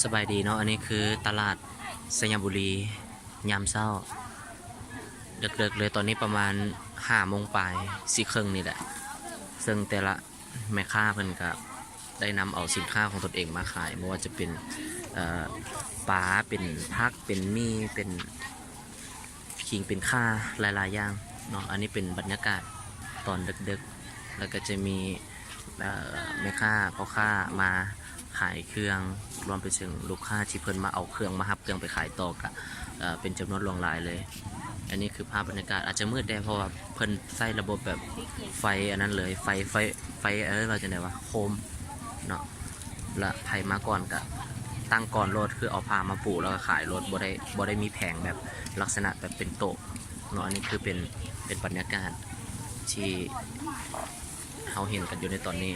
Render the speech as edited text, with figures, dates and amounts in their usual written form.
สบายดีเนาะอันนี้คือตลาดสยามบุรียามเช้าเด็กๆเลยตอนนี้ประมาณ5 โมงปลาย4 ครึ่งนี่แหละซึ่งแต่ละแม่ค้าเพิ่นก็ได้นำเอาสินค้าของตนเองมาขายไม่ว่าจะเป็นปลาเป็นผักเป็นมีเป็นขิงเป็นข่าหลายๆอย่างเนาะอันนี้เป็นบรรยากาศตอนดึกๆแล้วก็จะมีแม่ค้าพ่อค้ามาขายเครื่องรวมไปถึงลูกค้าที่เพิ่นมาเอาเครื่องมาหับเครื่องไปขายต่อก็เป็นจำนวนหลวงหลายเลยอันนี้คือภาพบรรยากาศอาจจะมืดได้เพราะว่าเพิ่นใส่ระบบแบบไฟอันนั้นเลยไฟว่าจะไหนวะโคมเนาะและไผมาก่อนก็ตั้งก่อนรถคือเอาผ้ามาปูแล้วก็ขายรถบ่ได้มีแผงแบบลักษณะแบบเป็นโต๊ะเนาะอันนี้คือเป็นบรรยากาศที่เราเห็นกันอยู่ในตอนนี้